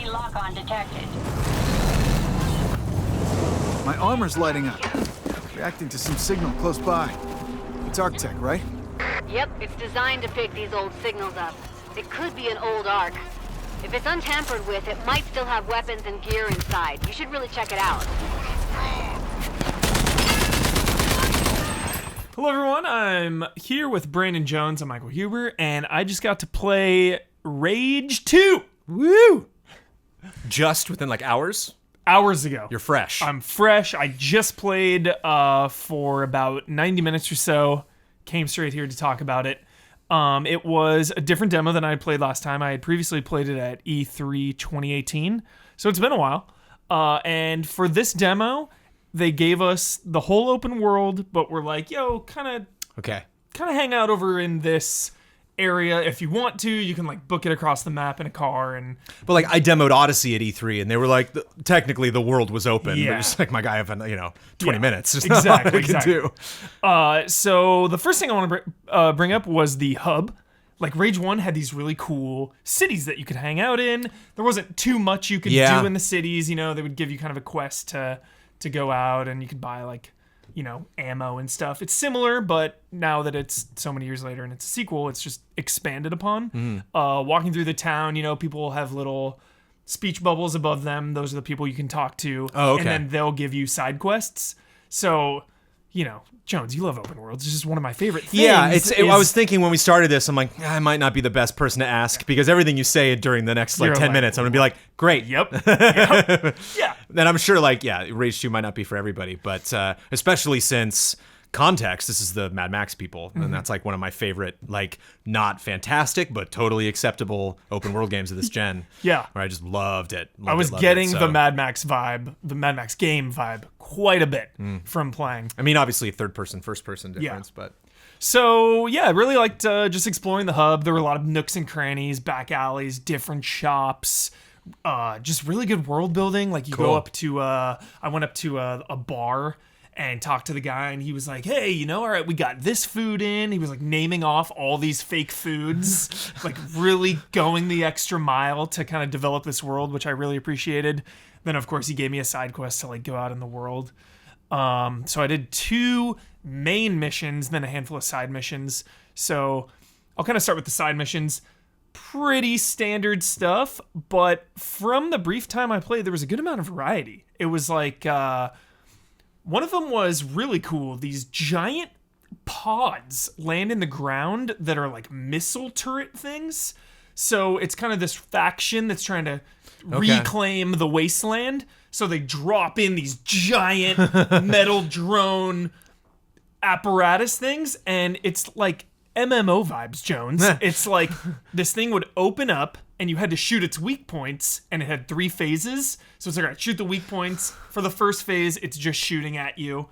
lock-on detected. My armor's lighting up, reacting to some signal close by. It's Arc-Tech, right? Yep, it's designed to pick these old signals up. It could be an old Arc. If it's untampered with, it might still have weapons and gear inside. You should really check it out. Hello everyone, I'm here with Brandon Jones. I'm Michael Huber, and I just got to play Rage 2. Woo! Just within like hours? Hours ago. You're fresh. I'm fresh. I just played for about 90 minutes or so. Came straight here to talk about it. It was a different demo than I had played last time. I had previously played it at E3 2018, so it's been a while. And for this demo, they gave us the whole open world, but we're like, yo, kind of hang out over in this area. If you want to, you can like book it across the map in a car. And But like I demoed Odyssey at E3 and they were like, technically the world was open. Yeah. But just like, my guy, I have 20 minutes. There's Exactly, not a lot I can do. So the first thing I want to bring up was the hub. Like Rage 1 had these really cool cities that you could hang out in. There wasn't too much you could do in the cities. You know, they would give you kind of a quest to go out, and you could buy like, ammo and stuff. It's similar, but now that it's so many years later and it's a sequel, it's just expanded upon. Walking through the town, people will have little speech bubbles above them. Those are the people you can talk to. Oh, okay. And then they'll give you side quests. So, Jones, you love open worlds. It's just one of my favorite things. Yeah, I was thinking when we started this, I'm like, I might not be the best person to ask because everything you say during the next 10 minutes, I'm going to be like, great. Yep. Yeah. And I'm sure Rage 2 might not be for everybody, but especially since Context, this is the Mad Max people, and that's like one of my favorite, like not fantastic, but totally acceptable open world games of this gen. Yeah. Where I just loved it. I was getting the Mad Max vibe, the Mad Max game vibe quite a bit from playing. I mean, obviously third person, first person difference, but... So, yeah, I really liked just exploring the hub. There were a lot of nooks and crannies, back alleys, different shops, just really good world building. Like you go up to, I went up to a bar and talked to the guy, and he was like, hey, all right, we got this food in. He was like naming off all these fake foods, like really going the extra mile to kind of develop this world, which I really appreciated. Then, of course, he gave me a side quest to like go out in the world. So I did 2 main missions, then a handful of side missions. So I'll kind of start with the side missions. Pretty standard stuff, but from the brief time I played, there was a good amount of variety. It was like, one of them was really cool. These giant pods land in the ground that are like missile turret things. So it's kind of this faction that's trying to reclaim the wasteland. So they drop in these giant metal drone apparatus things, and it's like MMO vibes, Jones. It's like this thing would open up and you had to shoot its weak points, and it had 3 phases. So it's like, all right, shoot the weak points. For the first phase, it's just shooting at you.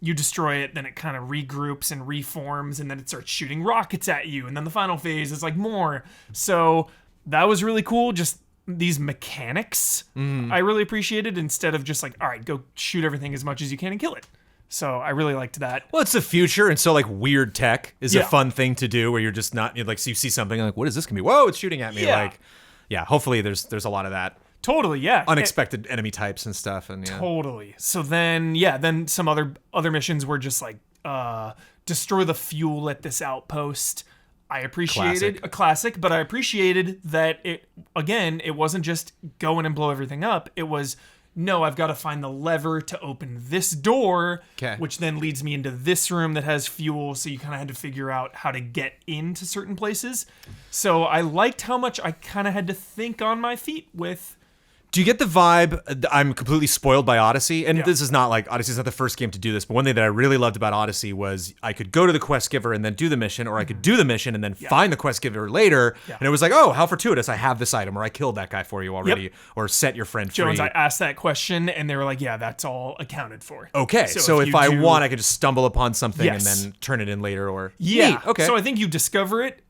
You destroy it, then it kind of regroups and reforms, and then it starts shooting rockets at you. And then the final phase is like more. So that was really cool. Just these mechanics I really appreciated, instead of just like, all right, go shoot everything as much as you can and kill it. So I really liked that. Well, it's the future, and so like weird tech is a fun thing to do where you're just not like, so you see something like, what is this gonna be? Whoa, it's shooting at me. Hopefully there's a lot of that. Totally, yeah. Unexpected enemy types and stuff, and Totally. So then some other missions were just like destroy the fuel at this outpost. I appreciated a classic, but I appreciated that it wasn't just go in and blow everything up. It was, no, I've got to find the lever to open this door, which then leads me into this room that has fuel. So you kind of had to figure out how to get into certain places. So I liked how much I kind of had to think on my feet with. Do you get the vibe? I'm completely spoiled by Odyssey, and this is not like Odyssey's not the first game to do this. But one thing that I really loved about Odyssey was I could go to the quest giver and then do the mission, or I could do the mission and then find the quest giver later. And it was like, oh, how fortuitous! I have this item, or I killed that guy for you already, or set your friend free. Jones, I asked that question, and they were like, yeah, that's all accounted for. Okay, so if I want, I could just stumble upon something and then turn it in later, or neat. Okay. So I think you discover it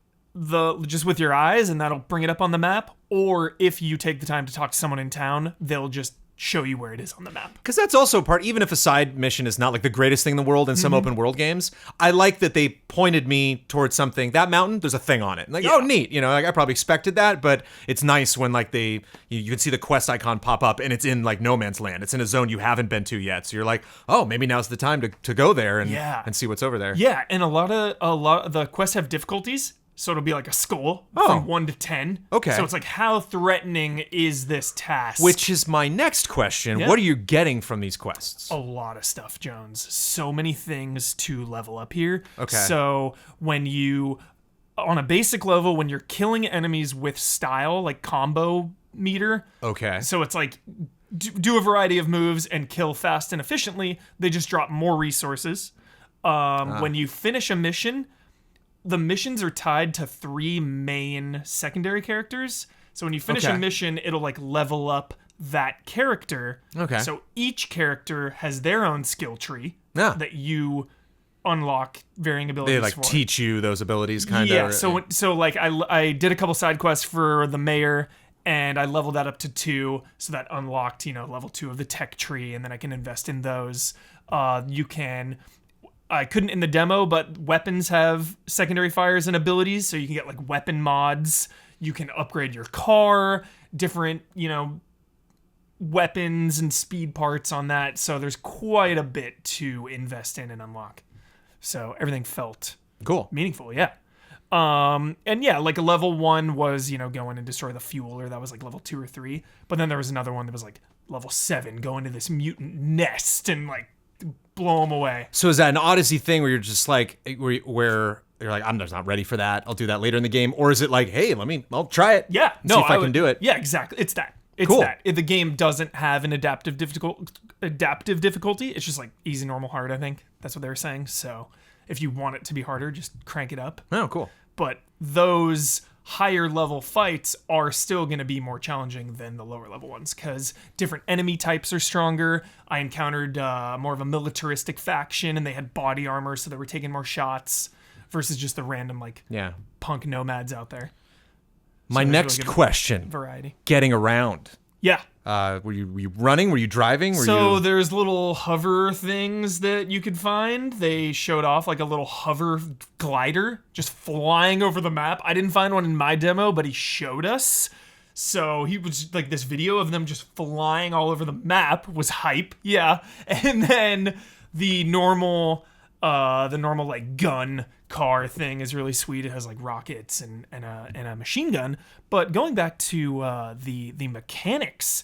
just with your eyes, and that'll bring it up on the map. Or if you take the time to talk to someone in town, they'll just show you where it is on the map. Because that's also part, even if a side mission is not like the greatest thing in the world in some open world games, I like that they pointed me towards something. That mountain, there's a thing on it. Like, oh, neat. You know, like I probably expected that, but it's nice when like you can see the quest icon pop up and it's in like no man's land. It's in a zone you haven't been to yet. So you're like, oh, maybe now's the time to go there and see what's over there. Yeah, and a lot of the quests have difficulties. So it'll be like a skull from 1 to 10. Okay. So it's like, how threatening is this task? Which is my next question. Yeah. What are you getting from these quests? A lot of stuff, Jones. So many things to level up here. Okay. So when you, on a basic level, when you're killing enemies with style, like combo meter. Okay. So it's like, do a variety of moves and kill fast and efficiently. They just drop more resources. When you finish a mission, the missions are tied to 3 main secondary characters. So when you finish a mission, it'll like level up that character. Okay. So each character has their own skill tree Yeah. that you unlock varying abilities They like for. teach you those abilities kind of. Yeah. So like I did a couple side quests for the mayor, and I leveled that up to 2, so that unlocked, level 2 of the tech tree, and then I can invest in those. I couldn't in the demo, but weapons have secondary fires and abilities, so you can get like weapon mods. You can upgrade your car, different, weapons and speed parts on that. So there's quite a bit to invest in and unlock. So everything felt Cool. meaningful, yeah. And yeah, like a level 1 was, go in and destroy the fueler. That was like level 2 or 3. But then there was another one that was like level 7, go into this mutant nest and like blow them away. So is that an Odyssey thing where you're just like, where you're like, I'm just not ready for that. I'll do that later in the game. Or is it like, hey, I'll try it. Yeah. See if I can do it. Yeah, exactly. It's that. It's Cool. that. If the game doesn't have an adaptive difficulty, it's just like easy, normal, hard, I think. That's what they were saying. So if you want it to be harder, just crank it up. Oh, cool. But those higher level fights are still going to be more challenging than the lower level ones because different enemy types are stronger. I encountered more of a militaristic faction, and they had body armor, so they were taking more shots versus just the random punk nomads out there. My there's next really good question: variety. getting around. Yeah. Were you running? Were you driving? There's little hover things that you could find. They showed off like a little hover glider just flying over the map. I didn't find one in my demo, but he showed us. So he was like, this video of them just flying all over the map was hype. Yeah. And then the normal like gun car thing is really sweet. It has like rockets and a machine gun. But going back to the mechanics,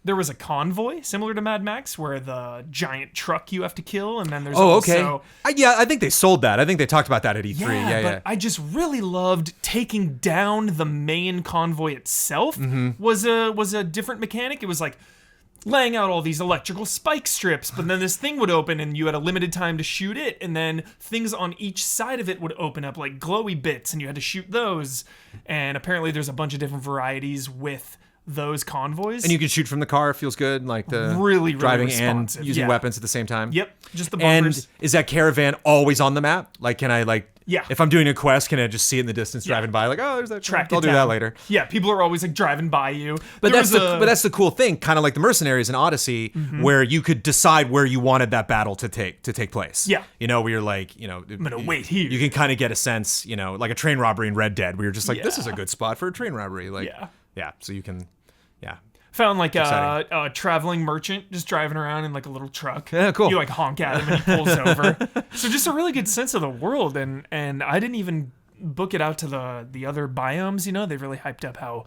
there was a convoy similar to Mad Max where the giant truck you have to kill, and then there's also... I think they sold that. I think they talked about that at E3. Yeah. I just really loved taking down the main convoy itself. Was a different mechanic. It was like laying out all these electrical spike strips, but then this thing would open and you had a limited time to shoot it, and then things on each side of it would open up like glowy bits, and you had to shoot those. And apparently there's a bunch of different varieties with those convoys. And you can shoot from the car. It feels good. Like the really driving and responsive. using weapons at the same time. Yep, just the bumpers. And is that caravan always on the map? Like, can I Yeah. if I'm doing a quest, can I just see it in the distance driving by? Like, oh, there's that. Track I'll it do that down. later. Yeah, people are always like driving by you. But that's the cool thing, kind of like the Mercenaries in Odyssey, where you could decide where you wanted that battle to take place. Yeah. Where you're like, I'm gonna wait here. You can kind of get a sense, like a train robbery in Red Dead, where you're just like, this is a Yeah. good spot for a train robbery. Like, Yeah. so you can, Found like Exciting. a traveling merchant just driving around in like a little truck. Yeah, cool. You like honk at him and he pulls over. So just a really good sense of the world, and I didn't even book it out to the other biomes. They really hyped up how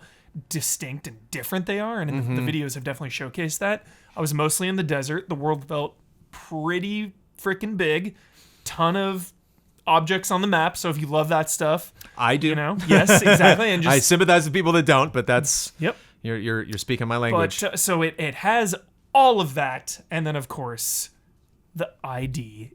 distinct and different they are, and the videos have definitely showcased that. I was mostly in the desert. The world felt pretty freaking big. Ton of objects on the map, so if you love that stuff, I do. Yes, exactly. And just I sympathize with people that don't, but that's Yep. You're speaking my language. But so it has all of that, and then of course the id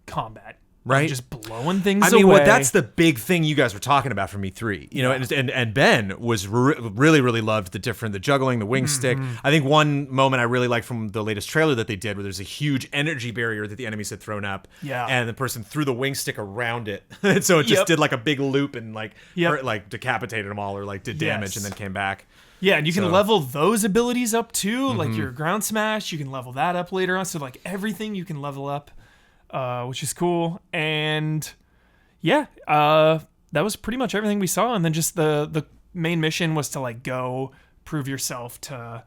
combat Right. Just blowing things I mean, away. that's the big thing you guys were talking about from E3, you know, and Ben was really loved the juggling, the wing stick. I think one moment I really liked from the latest trailer that they did, where there's a huge energy barrier that the enemies had thrown up, and the person threw the wing stick around it, and so it just did like a big loop and like hurt, like decapitated them all or like did damage and then came back. Yeah, and you can level those abilities up too, like your ground smash. You can level that up later on, so like everything you can level up. Which is cool, and that was pretty much everything we saw. And then just the main mission was to like go prove yourself to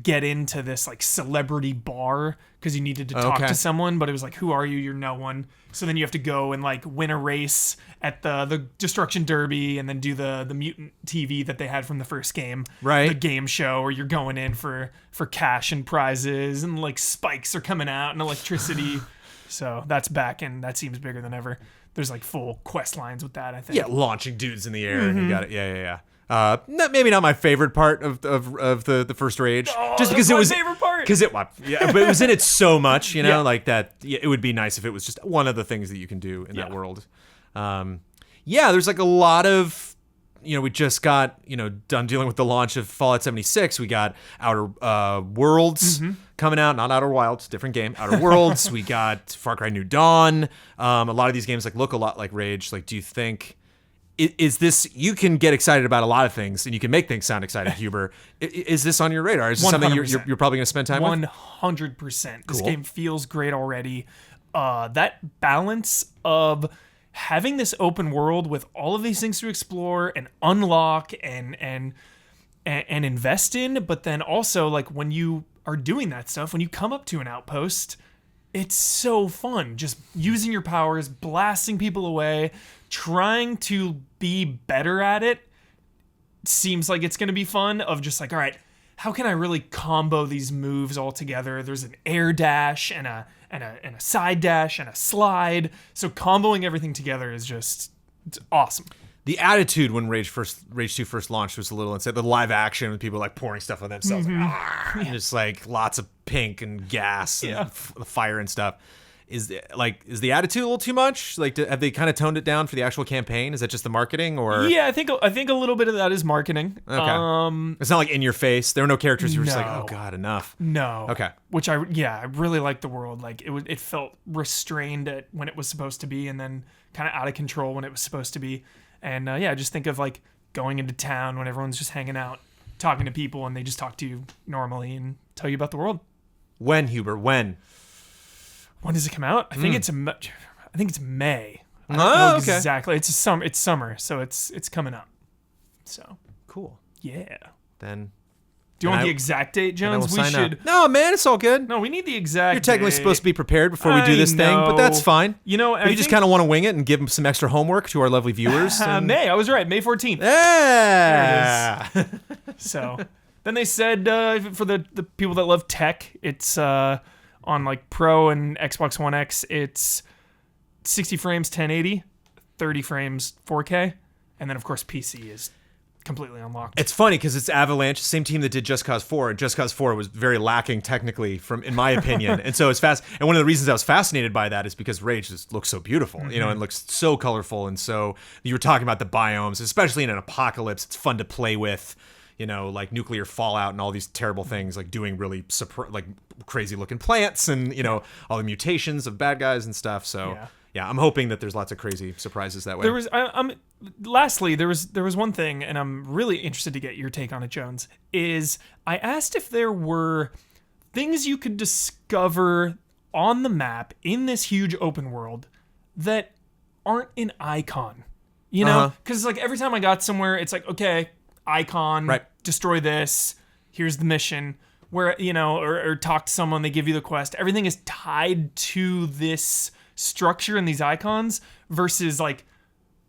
get into this like celebrity bar because you needed to talk to someone, but it was like, who are you? You're no one. So then you have to go and like win a race at the Destruction Derby, and then do the mutant TV that they had from the first game, right? The game show where you're going in for cash and prizes, and like spikes are coming out and electricity. So that's back, and that seems bigger than ever. There's like full quest lines with that, I think. Yeah, launching dudes in the air, and you got it. Yeah. Maybe not my favorite part of the first Rage, just because it was my favorite part. Because but it was in it so much, you know, like that. Yeah, it would be nice if it was just one of the things that you can do in that world. There's like a lot of. You know, we just got, done dealing with the launch of Fallout 76. We got Outer Worlds coming out, not Outer Wilds, different game. Outer Worlds. We got Far Cry New Dawn. A lot of these games like look a lot like Rage. Like, do you think is this? You can get excited about a lot of things, and you can make things sound exciting, Huber. Is this on your radar? Is this something you're probably going to spend time with? 100%. This game feels great already. That balance of having this open world with all of these things to explore and unlock and invest in, but then also like when you are doing that stuff, when you come up to an outpost, it's so fun just using your powers, blasting people away, trying to be better at it. Seems like it's going to be fun of just like, all right, how can I really combo these moves all together? There's an air dash and a side dash and a slide. So comboing everything together is it's awesome. The attitude when Rage 2 first launched was a little insane. The live action with people like pouring stuff on themselves, and just like lots of pink and gas and fire and stuff. Is the attitude a little too much? Like, have they kind of toned it down for the actual campaign? Is that just the marketing, or? Yeah, I think a little bit of that is marketing. Okay. It's not like in your face. There were no characters. You were just like, oh god, enough. No. Okay. Which I really liked the world. Like it felt restrained at when it was supposed to be, and then kind of out of control when it was supposed to be. And just think of like going into town when everyone's just hanging out, talking to people, and they just talk to you normally and tell you about the world. When, Huber? When does it come out? I think it's May. I don't Oh, know okay. Exactly. It's summer, so it's coming up. So cool. yeah. Then. Do you want the exact date, Jones? We should. Up. No, man, it's all good. No, we need the exact. You're technically date. supposed to be prepared before we do this thing, but that's fine. You know, we just kind of want to wing it and give them some extra homework to our lovely viewers. May. I was right. May 14th. Yeah. There it is. So then they said for the people that love tech, it's on like Pro and Xbox One X, it's 60 frames 1080, 30 frames 4K, and then of course PC is completely unlocked. It's funny because it's Avalanche, same team that did Just Cause 4, and Just Cause 4 was very lacking technically, in my opinion. And so it's fast. And one of the reasons I was fascinated by that is because Rage just looks so beautiful, and looks so colorful. And so you were talking about the biomes, especially in an apocalypse. It's fun to play with, like nuclear fallout and all these terrible things, like doing really like crazy looking plants and all the mutations of bad guys and stuff. So. Yeah, I'm hoping that there's lots of crazy surprises that way. Lastly, there was one thing, and I'm really interested to get your take on it, Jones, is I asked if there were things you could discover on the map in this huge open world that aren't an icon. Because like every time I got somewhere, it's like, okay, icon, right. Destroy this, here's the mission. Where, or talk to someone, they give you the quest. Everything is tied to this structure and these icons versus like,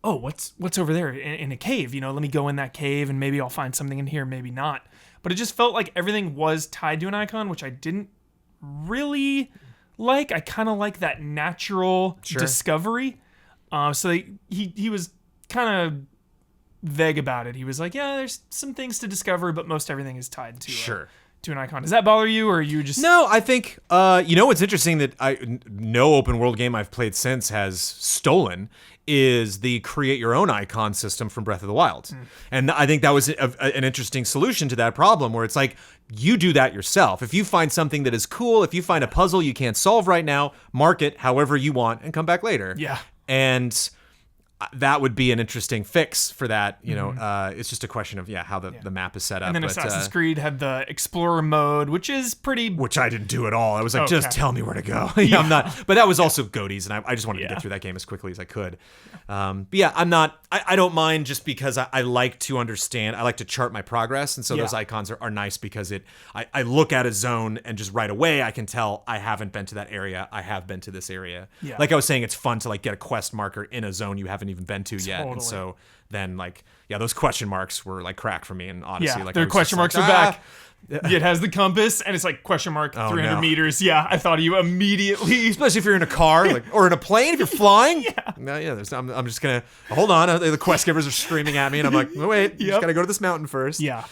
oh, what's over there in a cave? Let me go in that cave and maybe I'll find something in here, maybe not. But it just felt like everything was tied to an icon, which I didn't really like. I kind of like that natural discovery. So he was kind of vague about it. He was like, yeah, there's some things to discover, but most everything is tied to to an icon. Does that bother you, or are you just No, I think what's interesting that no open world game I've played since has stolen is the create your own icon system from Breath of the Wild. And I think that was an interesting solution to that problem, where it's like you do that yourself. If you find something that is cool, if you find a puzzle you can't solve right now, mark it however you want and come back later. Yeah. And that would be an interesting fix for that. It's just a question of how the map is set up. And then but, Assassin's Creed had the Explorer mode, which is pretty. which I didn't do at all. I was like, just Okay. tell me where to go. I'm not. But that was also Goaties, and I just wanted to get through that game as quickly as I could. But yeah, I'm not. I don't mind, just because I like to understand. I like to chart my progress, and so those icons are nice because I look at a zone and just right away I can tell I haven't been to that area. I have been to this area. Yeah. Like I was saying, it's fun to like get a quest marker in a zone you haven't even been to yet, and Totally. so then those question marks were like crack for me in Odyssey. Yeah, like their I was question just marks are like, back. It has the compass, and it's like question mark 300 no. meters. Yeah, I thought of you immediately. Especially if you're in a car, or in a plane, if you're flying. I'm just gonna hold on. The quest givers are screaming at me, and I'm like, oh, wait, you just gotta go to this mountain first. Yeah.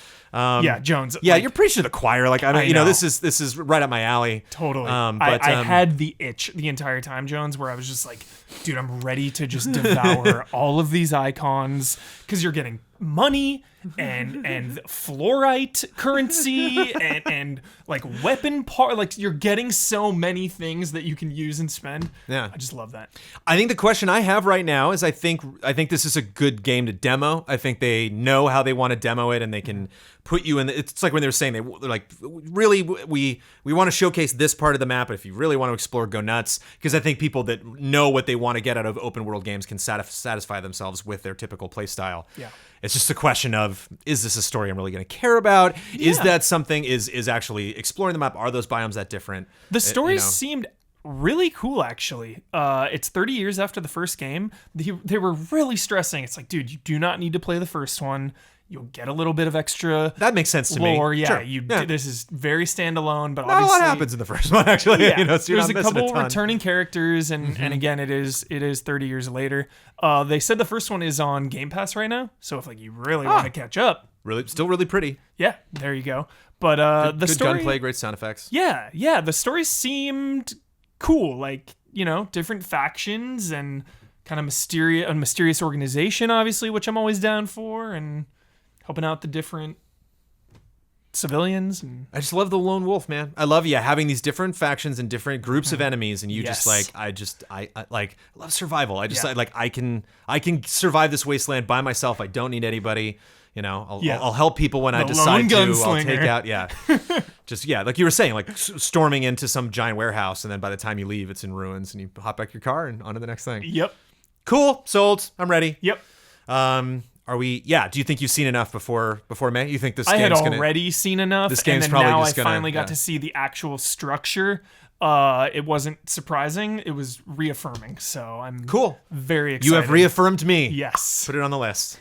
Jones. Yeah, like, you're preaching to the choir. Like I know. this is right up my alley. Totally. But I had the itch the entire time, Jones, where I was just like, dude, I'm ready to just devour all of these icons, because you're getting money and fluorite currency and like weapon part. Like, you're getting so many things that you can use and spend. Yeah. I just love that. I think the question I have right now is I think this is a good game to demo. I think they know how they want to demo it, and they can put you in. It's like when they were saying they're like, really, we want to showcase this part of the map, but if you really want to explore, go nuts. Because I think people that know what they want to get out of open world games can satisfy themselves with their typical play style. Yeah. It's just a question of, is this a story I'm really going to care about? Is that something, is actually exploring the map? Are those biomes that different? The stories seemed really cool, actually. It's 30 years after the first game. They were really stressing. It's like, dude, you do not need to play the first one. You'll get a little bit of extra That makes sense to me. lore. Yeah, Sure. this is very standalone, but Not obviously a lot happens in the first one, actually. Yeah, So you're there's not a missing couple ton. returning characters, and again, it is 30 years later. They said the first one is on Game Pass right now, so if like you really want to catch up, Still really pretty. yeah, there you go. But the Good story, gunplay, great sound effects. yeah, the story seemed cool. Like, different factions and kind of mysterious organization, obviously, which I'm always down for, and helping out the different civilians. And I just love the lone wolf, man. I love having these different factions and different groups of enemies, and you Yes. just like I love survival. I just Yeah. I can survive this wasteland by myself. I don't need anybody. I'll help people when I The decide lone to. I'll gunslinger. take out just like you were saying, like storming into some giant warehouse, and then by the time you leave, it's in ruins, and you hop back your car and on to the next thing. yep, Cool, sold. I'm ready. yep. Are we? Yeah. Do you think you've seen enough before May? You think this I had game's gonna? already seen enough, This game's and then probably now just I gonna- finally got yeah. to see the actual structure. It wasn't surprising; it was reaffirming. So I'm Cool. very excited. You have reaffirmed me. Yes. Put it on the list.